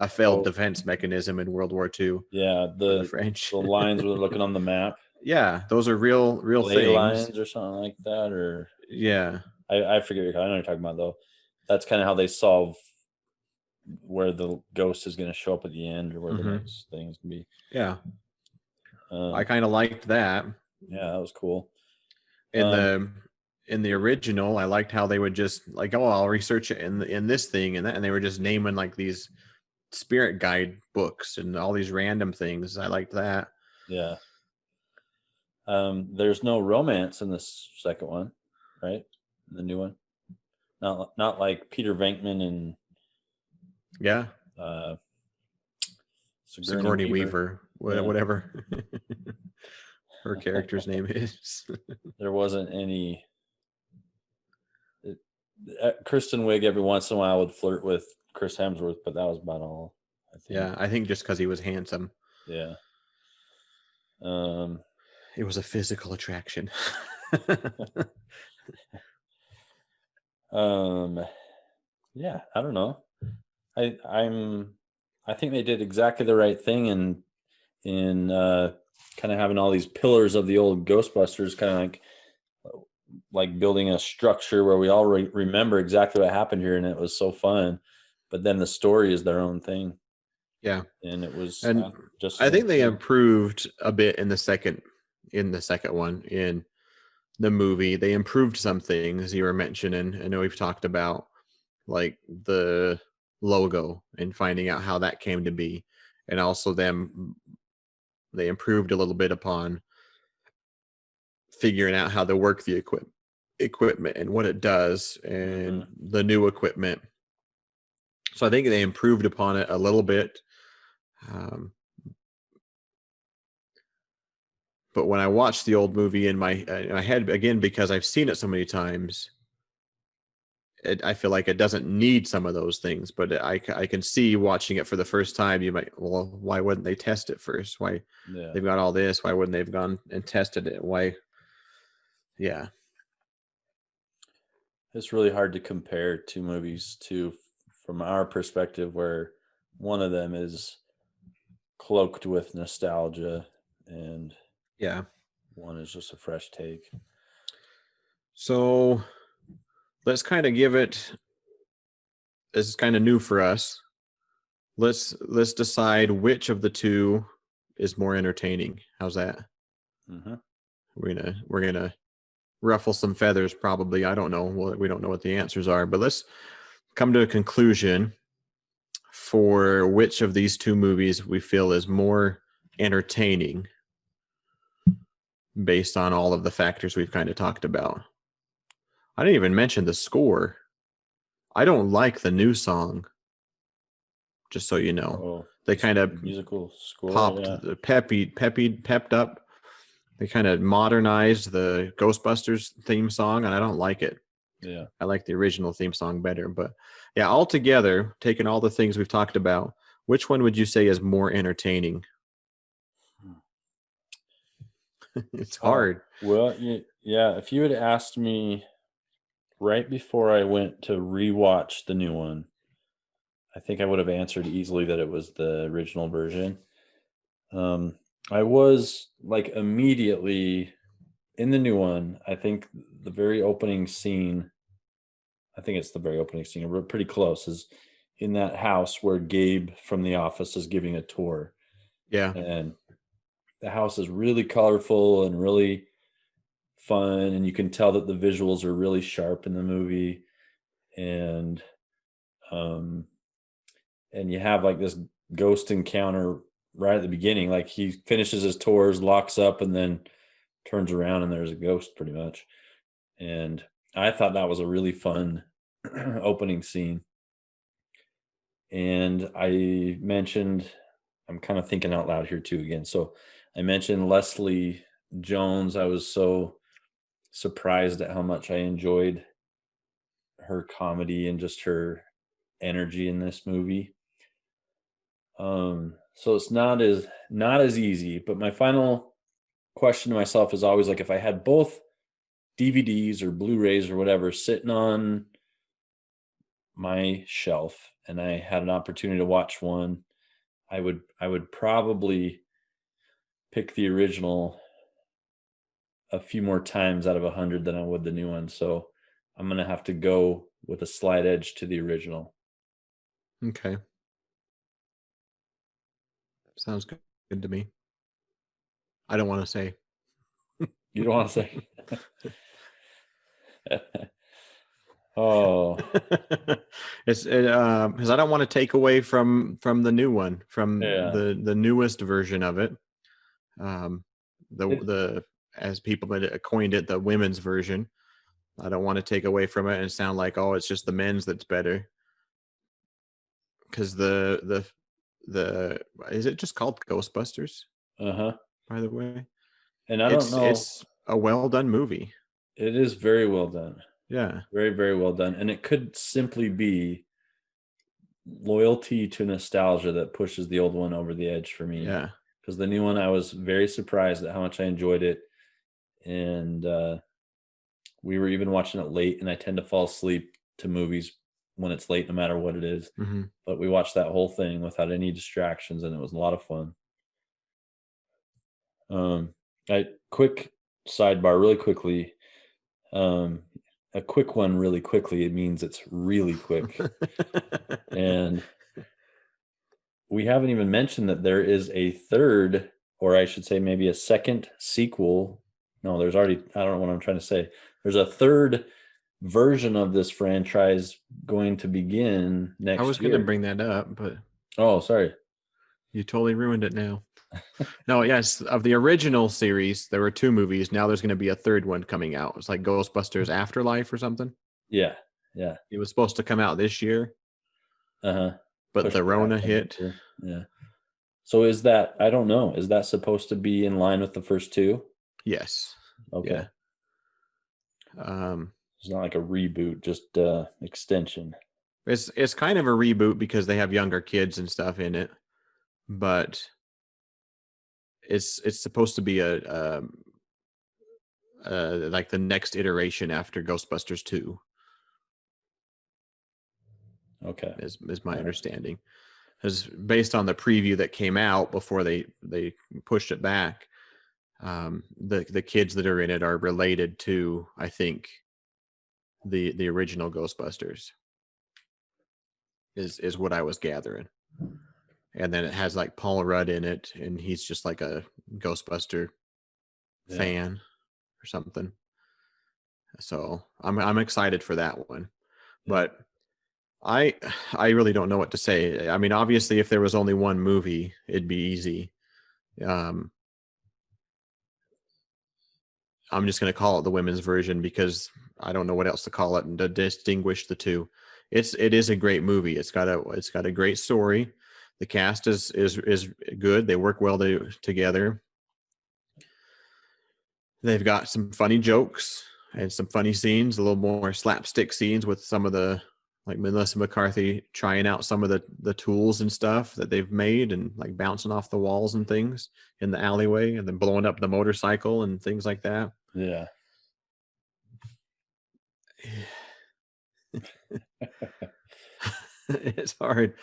Speaker 1: a failed
Speaker 2: Oh,
Speaker 1: defense mechanism in World War II
Speaker 2: yeah.
Speaker 1: for the
Speaker 2: The
Speaker 1: French.
Speaker 2: lines where they're looking on the map,
Speaker 1: Yeah, those are real
Speaker 2: ley
Speaker 1: things.
Speaker 2: lines or something like that, or
Speaker 1: Yeah.
Speaker 2: I forget. I know what you're talking about though. That's kind of how they solve where the ghost is going to show up at the end, or where the
Speaker 1: Hmm.
Speaker 2: next thing is going to be.
Speaker 1: Yeah, I
Speaker 2: Um,
Speaker 1: kind of liked that.
Speaker 2: yeah, that was cool.
Speaker 1: In
Speaker 2: Um,
Speaker 1: the original, I liked how they would just like, oh, I'll research it in this thing and that, and they were just naming like these spirit guide books and all these random things. I liked that.
Speaker 2: yeah. There's no romance in this second one, right? The new one, not like Peter Venkman and
Speaker 1: Yeah,
Speaker 2: uh, Sigourney
Speaker 1: Sigourney
Speaker 2: Weaver.
Speaker 1: Weaver,
Speaker 2: Yeah,
Speaker 1: whatever her character's name is.
Speaker 2: there wasn't any. Kristen Wiig every once in a while would flirt with Chris Hemsworth, but that was about all. I think.
Speaker 1: Yeah, I think just because he was handsome,
Speaker 2: Yeah. Um,
Speaker 1: it was a physical attraction.
Speaker 2: um, yeah, I don't know. I think they did exactly the right thing in kind of having all these pillars of the old Ghostbusters, kind of like building a structure where we all remember exactly what happened here, and it was so fun. But then the story is their own thing,
Speaker 1: Yeah,
Speaker 2: and it was
Speaker 1: and
Speaker 2: just
Speaker 1: I
Speaker 2: as
Speaker 1: think they
Speaker 2: entertaining.
Speaker 1: improved a bit in the second one in the movie. They improved some things you were mentioning. I know we've talked about like the logo and finding out how that came to be, and also they improved a little bit upon figuring out how to work the equipment and what it does and
Speaker 2: Hmm.
Speaker 1: the new equipment. So I think they improved upon it a little bit. Um, but when I watched the old movie in my head again, because I've seen it so many times, I feel like it doesn't need some of those things. But I can see watching it for the first time. You might, well, why wouldn't they test it first? Why
Speaker 2: Yeah,
Speaker 1: they've got all this? Why wouldn't they've gone and tested it? Why? Yeah,
Speaker 2: it's really hard to compare two movies too, from our perspective, where one of them is cloaked with nostalgia and
Speaker 1: yeah.
Speaker 2: one is just a fresh take.
Speaker 1: So let's kind of give it. This is kind of new for us. Let's decide which of the two is more entertaining. How's that?
Speaker 2: Hmm.
Speaker 1: We're gonna ruffle some feathers, probably. I don't know. We don't know what the answers are, but let's come to a conclusion for which of these two movies we feel is more entertaining based on all of the factors we've kind of talked about. I didn't even mention the score. I don't like the new song, just so you know.
Speaker 2: Oh,
Speaker 1: They
Speaker 2: this
Speaker 1: kind of
Speaker 2: musical score,
Speaker 1: popped
Speaker 2: yeah.
Speaker 1: pepped up They kind of modernized the Ghostbusters theme song, and I don't like it.
Speaker 2: Yeah.
Speaker 1: I like the original theme song better. But yeah, altogether, taking all the things we've talked about, which one would you say is more entertaining? It's hard.
Speaker 2: Well, yeah. If you had asked me right before I went to rewatch the new one, I think I would have answered easily that it was the original version. Um, I was like immediately in the new one. I think the very opening scene, I think it's the very opening scene, we're pretty close, is in that house where Gabe from The Office is giving a tour.
Speaker 1: Yeah.
Speaker 2: And the house is really colorful and really fun. And you can tell that the visuals are really sharp in the movie. And, um, and you have like this ghost encounter right at the beginning. Like he finishes his tours, locks up, and then turns around and there's a ghost pretty much. And I thought that was a really fun opening scene. And I mentioned, I'm kind of thinking out loud here too again. So I mentioned Leslie Jones. I was so surprised at how much I enjoyed her comedy and just her energy in this movie. So it's not as easy, but my final question to myself is always like if I had both DVDs or Blu-rays or whatever sitting on my shelf and I had an opportunity to watch one, I would probably pick the original a few more times out of 100 than I would the new one. So I'm gonna have to go with a slight edge to the original.
Speaker 1: Okay. Sounds good to me. I don't want to say.
Speaker 2: You don't want to say? Oh,
Speaker 1: It's because I don't want to take away from the new one, from
Speaker 2: yeah.
Speaker 1: the newest version of it. Um,
Speaker 2: It,
Speaker 1: the as people had coined it, the women's version. I don't want to take away from it and sound like, oh, it's just the men's that's better. Because the is it just called Ghostbusters?
Speaker 2: uh-huh.
Speaker 1: By the way,
Speaker 2: And I don't know.
Speaker 1: it's a well done movie.
Speaker 2: It is very well done.
Speaker 1: Yeah,
Speaker 2: Very, very well done. And it could simply be loyalty to nostalgia that pushes the old one over the edge for me.
Speaker 1: yeah.
Speaker 2: Because the new one, I was very surprised at how much I enjoyed it. And we were even watching it late, and I tend to fall asleep to movies when it's late, no matter what it is.
Speaker 1: Hmm.
Speaker 2: But we watched that whole thing without any distractions, and it was a lot of fun. I quick sidebar, really quickly. Um, a quick one, really quickly. It means it's really quick, and we haven't even mentioned that there is a third, or I should say, maybe a second sequel. No, there's already. I don't know what I'm trying to say. There's a third version of this franchise going to begin
Speaker 1: I was
Speaker 2: next
Speaker 1: going to
Speaker 2: year.
Speaker 1: bring that up, but
Speaker 2: Oh, sorry.
Speaker 1: you totally ruined it now. No, yes, of the original series, there were two movies. Now there's going to be a third one coming out. It's like Ghostbusters Afterlife or something.
Speaker 2: Yeah, yeah.
Speaker 1: It was supposed to come out this year,
Speaker 2: Uh-huh.
Speaker 1: but
Speaker 2: Pushed
Speaker 1: the
Speaker 2: it back
Speaker 1: Rona
Speaker 2: another
Speaker 1: hit.
Speaker 2: year. Yeah. So is that, I don't know, is that supposed to be in line with the first two?
Speaker 1: Yes.
Speaker 2: Okay.
Speaker 1: Yeah. Um,
Speaker 2: It's not like a reboot, just extension.
Speaker 1: it's kind of a reboot because they have younger kids and stuff in it, but it's supposed to be like the next iteration after Ghostbusters 2
Speaker 2: Okay.
Speaker 1: is my
Speaker 2: All right.
Speaker 1: understanding. Because based on the preview that came out before they pushed it back, the kids that are in it are related to, I think, the original Ghostbusters is what I was gathering. And then it has like Paul Rudd in it, and he's just like a Ghostbuster
Speaker 2: Yeah.
Speaker 1: fan or something. So I'm excited for that one.
Speaker 2: Yeah.
Speaker 1: But I I really don't know what to say. I mean, obviously, if there was only one movie, it'd be easy. Um, I'm just going to call it the women's version because I don't know what else to call it and to distinguish the two. It is a great movie. It's got a great story. The cast is good. They work well together. They've got some funny jokes and some funny scenes, a little more slapstick scenes with some of the, like Melissa McCarthy trying out some of the tools and stuff that they've made and like bouncing off the walls and things in the alleyway and then blowing up the motorcycle and things like that.
Speaker 2: Yeah.
Speaker 1: It's hard.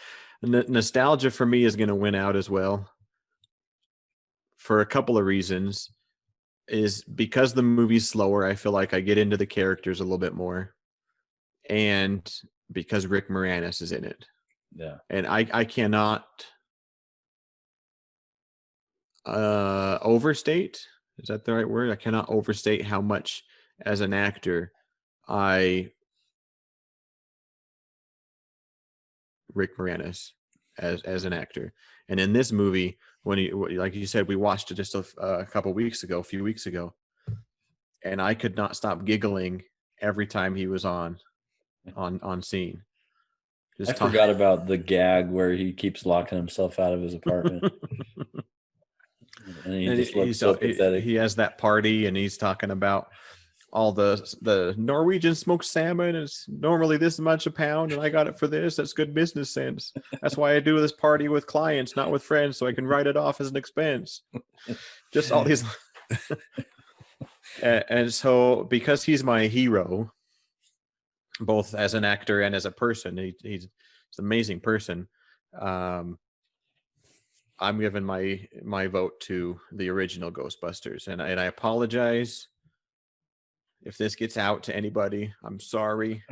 Speaker 1: Nostalgia for me is going to win out as well for a couple of reasons. Is because the movie's slower, I feel like I get into the characters a little bit more, and because Rick Moranis is in it.
Speaker 2: Yeah.
Speaker 1: And I cannot overstate, is that the right word? I cannot overstate how much as an actor I Rick Moranis as an actor. And in this movie, when he, like you said, we watched it just a few weeks ago, and I could not stop giggling every time he was on scene.
Speaker 2: I forgot about the gag where he keeps locking himself out of his apartment. And he just looks so pathetic.
Speaker 1: He has that party and he's talking about all the Norwegian smoked salmon is normally this much a pound, and I got it for this. That's good business sense. That's why I do this party with clients, not with friends, so I can write it off as an expense. Just all these. And so, because he's my hero, both as an actor and as a person, he's an amazing person. I'm giving my vote to the original Ghostbusters, and I apologize if this gets out to anybody. I'm sorry.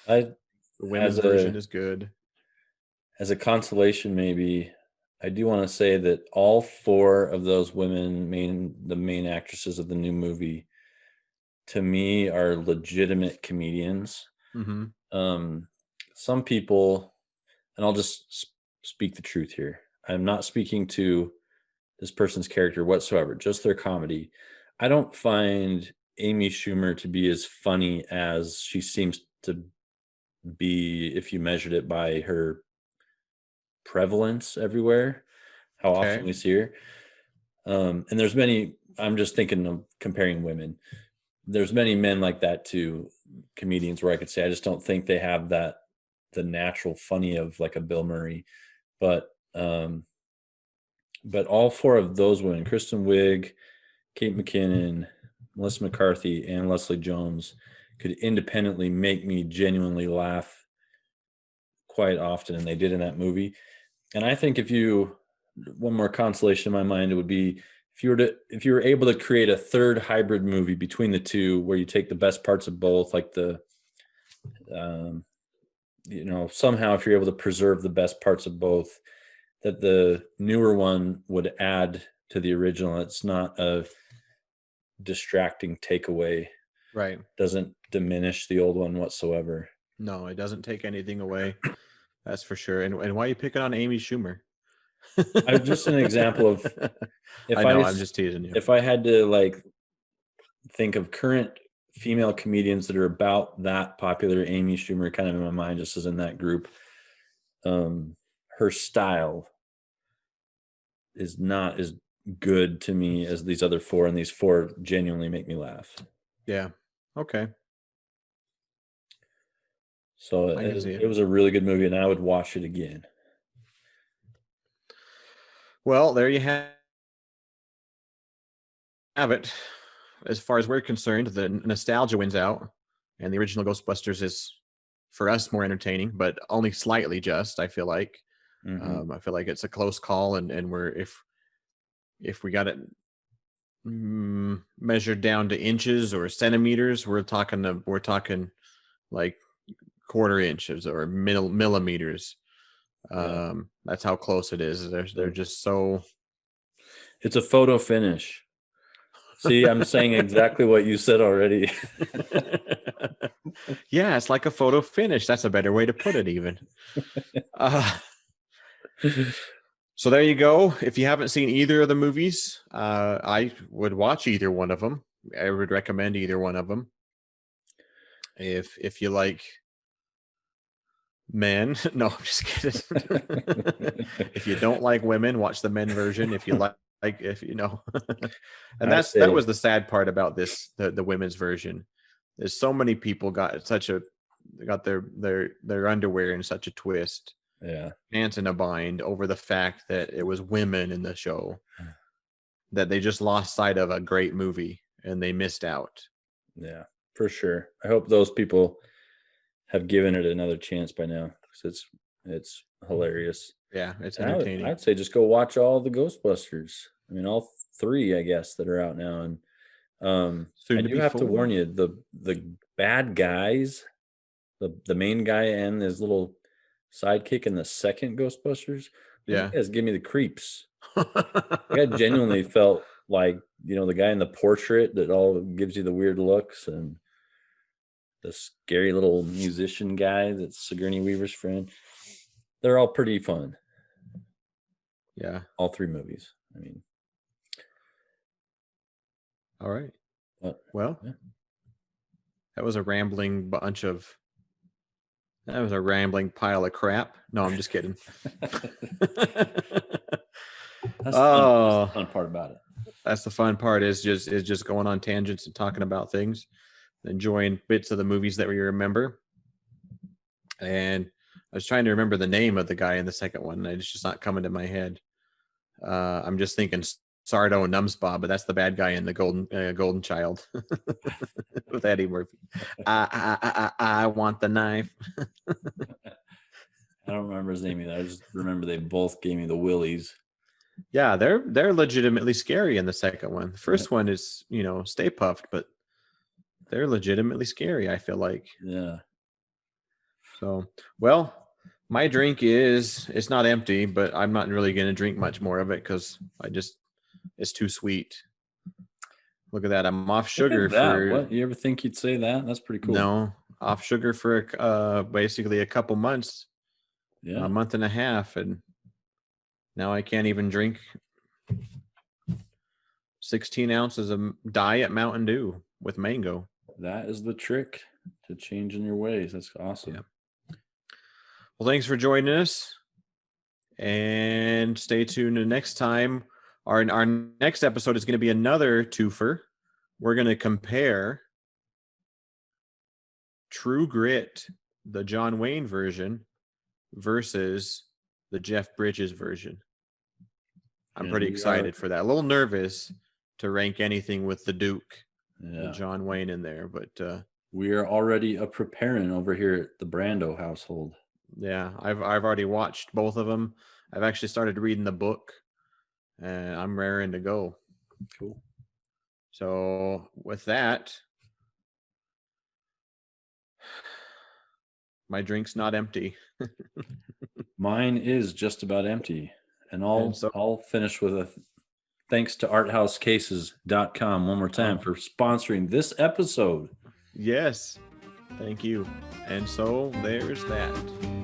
Speaker 1: The women's version is good.
Speaker 2: As a consolation, maybe I do want to say that all four of those women, the main actresses of the new movie, to me are legitimate comedians.
Speaker 1: Mm-hmm.
Speaker 2: Some people, and I'll just speak the truth here, I'm not speaking to this person's character whatsoever, just their comedy. I don't find Amy Schumer to be as funny as she seems to be if you measured it by her prevalence everywhere, how often we see her. And there's many, I'm just thinking of comparing women. There's many men like that too, comedians, where I could say I just don't think they have the natural funny of like a Bill Murray. But all four of those women, Kristen Wiig, Kate McKinnon, Melissa McCarthy, and Leslie Jones, could independently make me genuinely laugh quite often, and they did in that movie. And I think one more consolation in my mind, it would be if you were able to create a third hybrid movie between the two, where you take the best parts of both, like somehow if you're able to preserve the best parts of both, that the newer one would add to the original. It's not a distracting takeaway.
Speaker 1: Right.
Speaker 2: Doesn't diminish the old one whatsoever.
Speaker 1: No, it doesn't take anything away. That's for sure. And why are you picking on Amy Schumer?
Speaker 2: I'm just an example of,
Speaker 1: I'm just teasing you.
Speaker 2: If I had to like think of current female comedians that are about that popular, Amy Schumer kind of in my mind just is in that group. Her style is not as good to me as these other four, and these four genuinely make me laugh.
Speaker 1: Yeah. Okay.
Speaker 2: So it was a really good movie, and I would watch it again.
Speaker 1: Well, there you have it. As far as we're concerned, the nostalgia wins out, and the original Ghostbusters is, for us, more entertaining, but only slightly just, I feel like.
Speaker 2: Mm-hmm.
Speaker 1: I feel like it's a close call, and we're if we got it measured down to inches or centimeters, we're talking like quarter inches or millimeters. That's how close it is. They're just so.
Speaker 2: It's a photo finish. See, I'm saying exactly what you said already.
Speaker 1: Yeah, it's like a photo finish. That's a better way to put it, even. So there you go. If you haven't seen either of the movies, I would watch either one of them. I would recommend either one of them. If you like men, no, I'm just kidding. If you don't like women, watch the men version. If you like like if you know. And
Speaker 2: I
Speaker 1: that
Speaker 2: say,
Speaker 1: was the sad part about this, the women's version. Is so many people got their underwear in such a twist,
Speaker 2: yeah,
Speaker 1: pants in a bind over the fact that it was women in the show, that they just lost sight of a great movie and they missed out.
Speaker 2: yeah, for sure. I hope those people have given it another chance by now because it's hilarious.
Speaker 1: Yeah, it's
Speaker 2: And
Speaker 1: entertaining.
Speaker 2: I'd say just go watch all the Ghostbusters. I mean, all three, I guess, that are out now. And I
Speaker 1: Soon to
Speaker 2: do
Speaker 1: be
Speaker 2: have to
Speaker 1: four.
Speaker 2: warn you, the bad guys, the main guy and his little sidekick in the second Ghostbusters, those
Speaker 1: Yeah.
Speaker 2: guys give me the creeps. Like I genuinely felt like, the guy in the portrait that all gives you the weird looks, and the scary little musician guy that's Sigourney Weaver's friend. They're all pretty fun.
Speaker 1: Yeah.
Speaker 2: All three movies. I mean,
Speaker 1: All right.
Speaker 2: but
Speaker 1: Well,
Speaker 2: yeah.
Speaker 1: that was a rambling pile of crap. No, I'm just kidding.
Speaker 2: That's the fun. That's the
Speaker 1: Oh,
Speaker 2: fun part about it.
Speaker 1: that's the fun part, is just going on tangents and talking about things, enjoying bits of the movies that we remember. And I was trying to remember the name of the guy in the second one, and it's just not coming to my head. I'm just thinking Sardo Numspa, but that's the bad guy in the Golden Child with Eddie Murphy. I want the knife.
Speaker 2: I don't remember his name either. I just remember they both gave me the willies.
Speaker 1: Yeah, they're legitimately scary in the second one. The first one is, Stay Puffed, but they're legitimately scary, I feel like.
Speaker 2: Yeah.
Speaker 1: So, well, my drink it's not empty, but I'm not really going to drink much more of it because it's too sweet. Look at that. I'm off
Speaker 2: Look
Speaker 1: sugar
Speaker 2: at that.
Speaker 1: for
Speaker 2: What? You ever think you'd say that? That's pretty cool.
Speaker 1: no, off sugar for basically a couple months,
Speaker 2: Yeah.
Speaker 1: a month and a half, and now I can't even drink 16 ounces of diet Mountain Dew with mango.
Speaker 2: That is the trick to changing your ways. That's awesome.
Speaker 1: Yeah. Well, thanks for joining us, and stay tuned the next time. Our next episode is going to be another twofer. We're going to compare True Grit, the John Wayne version, versus the Jeff Bridges version. I'm pretty excited for that. A little nervous to rank anything with the Duke, the John Wayne in there, but
Speaker 2: we are already preparing over here at the Brando household.
Speaker 1: Yeah, I've already watched both of them. I've actually started reading the book, and I'm raring to go.
Speaker 2: Cool.
Speaker 1: So with that, my drink's not empty.
Speaker 2: Mine is just about empty. And I'll finish with a thanks to arthousecases.com one more time for sponsoring this episode.
Speaker 1: Yes. Thank you. And so there's that.